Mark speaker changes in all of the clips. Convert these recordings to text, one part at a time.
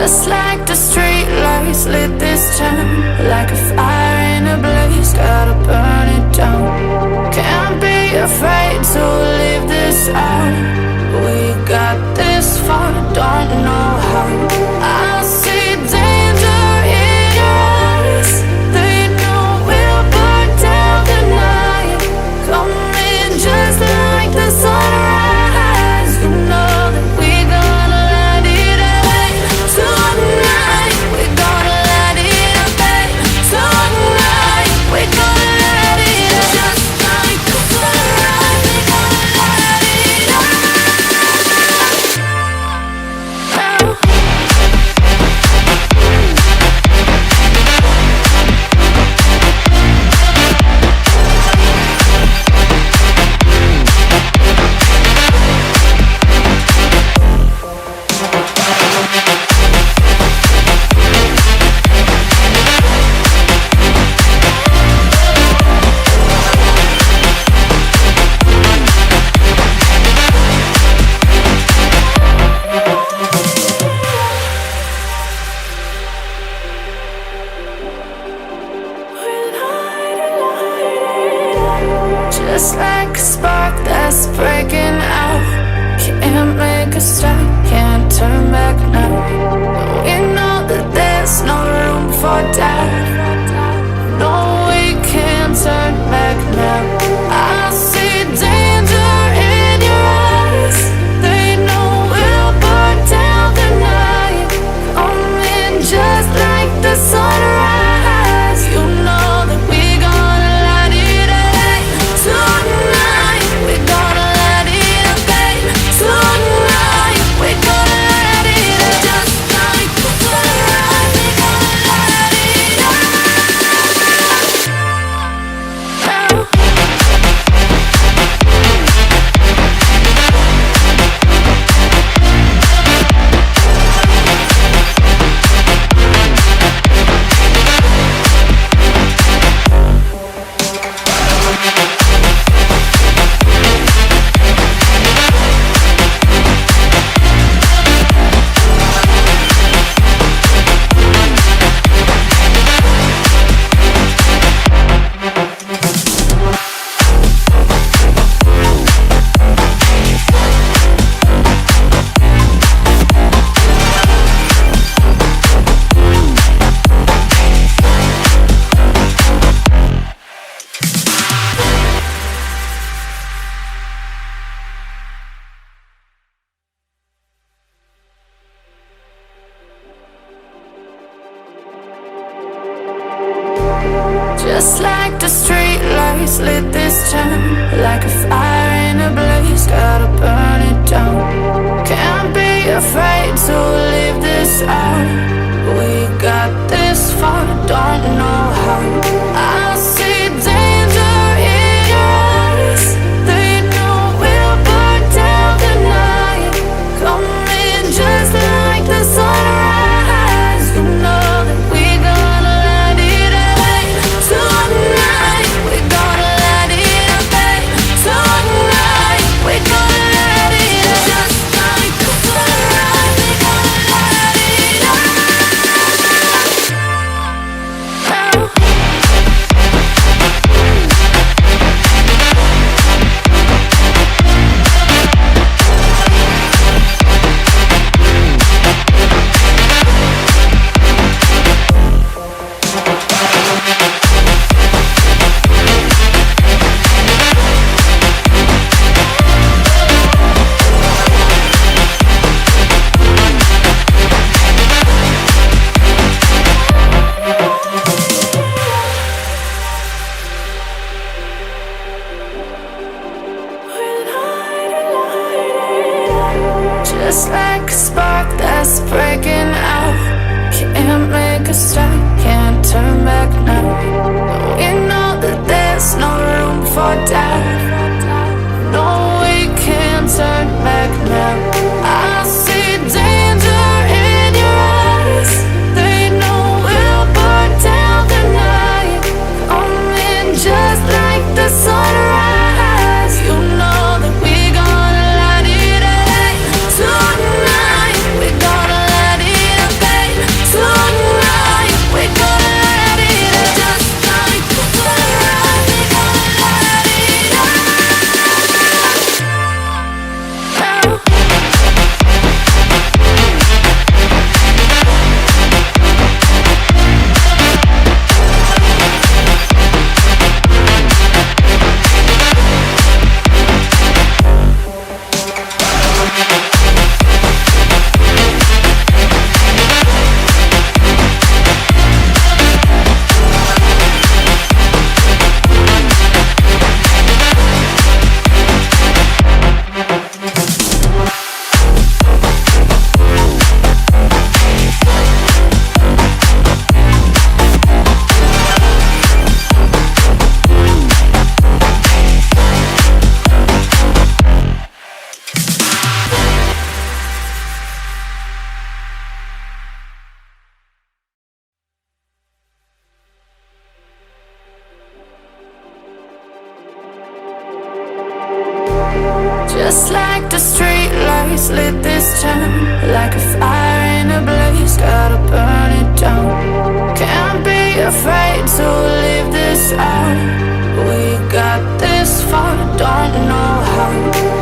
Speaker 1: Just like the street lights lit this town, like a fire in a blaze, gotta burn it down. Can't be afraid to leave this out. We got this far, don't know how. I see danger in your eyes. They know we'll burn down the night. Coming just like the sunrise. You know that we gonna light it up tonight. We gonna light it up tonight. We gonna light it up just like the sunrise. We gonna light it up now. Just like a spark that's breaking out. Can't make a stop, can't turn back now. We know that there's no room for doubt. No, we can't turn back now. I see danger in your eyes. They know we'll burn down the night. Coming just like the sunrise. You know that we gonna light it up tonight. We gonna light it up tonight. We gonna light it up just like the sunrise. We gonna light it up now. Just like the street lights lit this town, like a fire in a blaze, gotta burn it down. Can't be afraid to leave this out. We got this far, don't know how. I see danger in your eyes. They know we'll burn down the night. Coming just like the sunrise. You know that we gonna light it up tonight. We gonna light it up just like the sunrise. We gonna light it up now. Just like a spark that's breaking out. Can't make a stop, can't turn back now. We know that there's no room for doubt. No, we can't turn back now. I see danger in your eyes. They know we'll burn down the night. Coming just like the sunrise. You know that we gonna light it up tonight. We gonna light it up Just like the street lights lit this town, like a fire in a blaze, gotta burn it down. Can't be afraid to leave this out. We got this far, don't know how.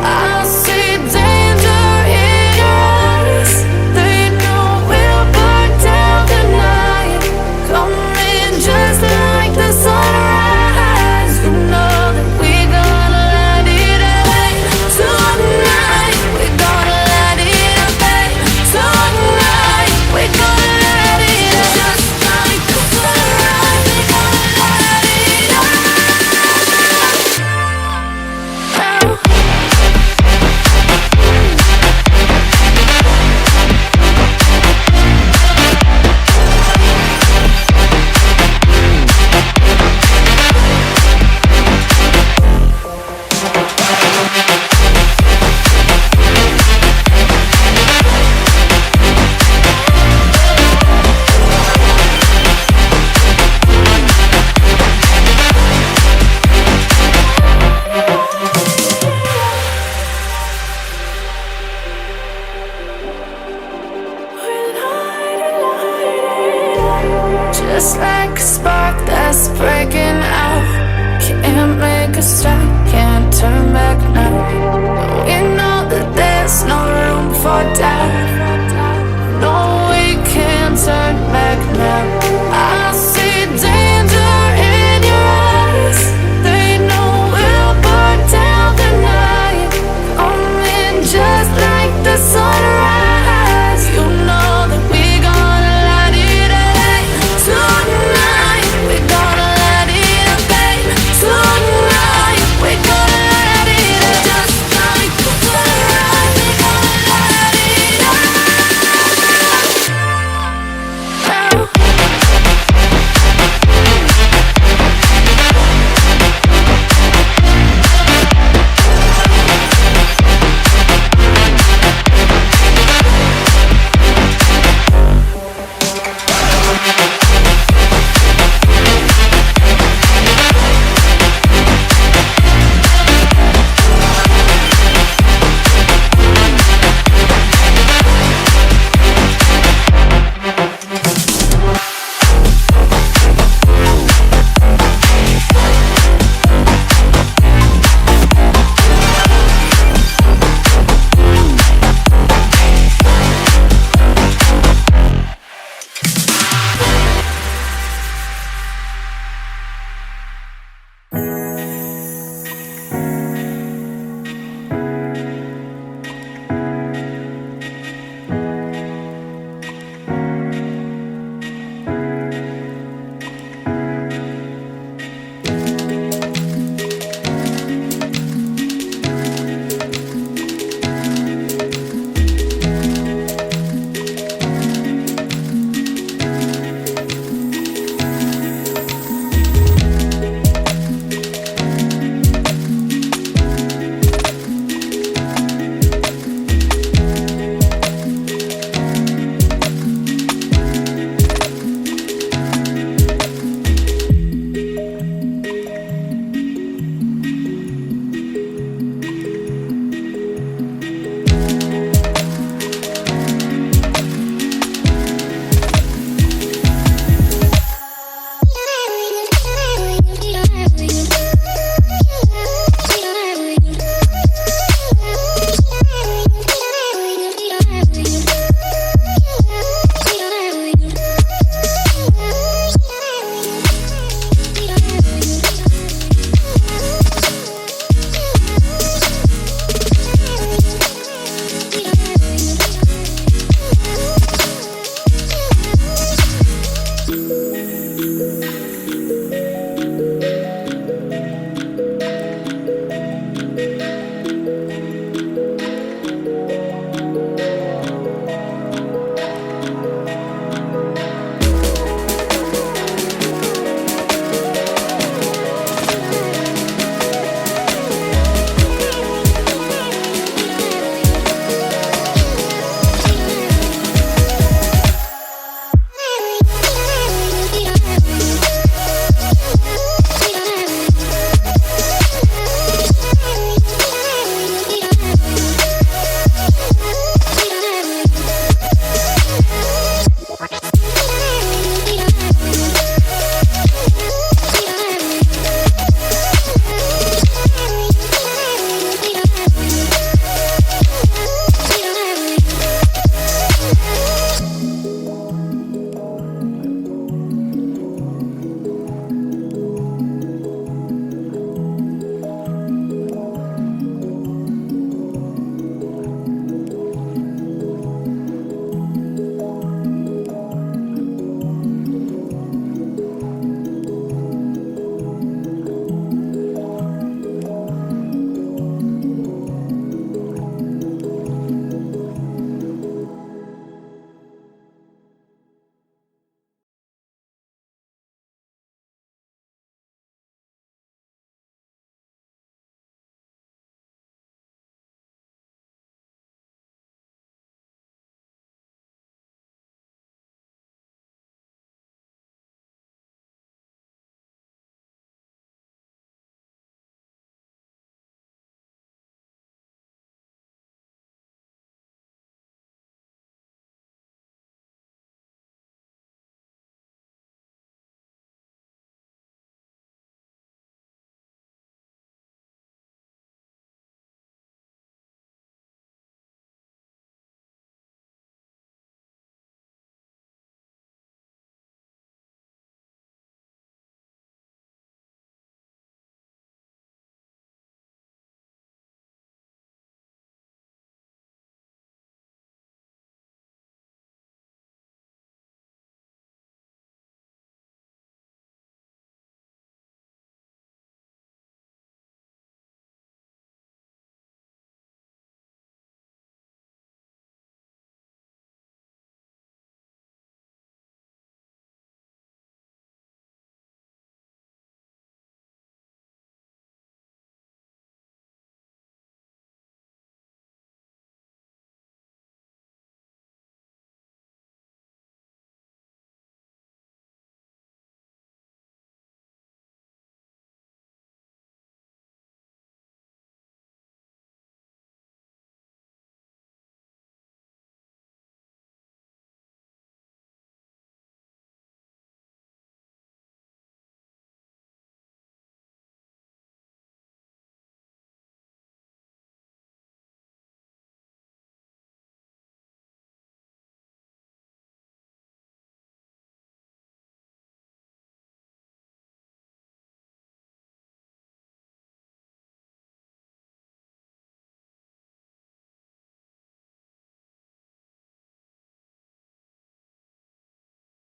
Speaker 1: I see danger in your eyes. They know we'll burn down the night. Coming just like the sunrise. You know that we're gonna light it up tonight. We're gonna light it up tonight. We're gonna light it up just like the sunrise. We're gonna light it up now. Just like a spark that's breaking out, can't make a stop,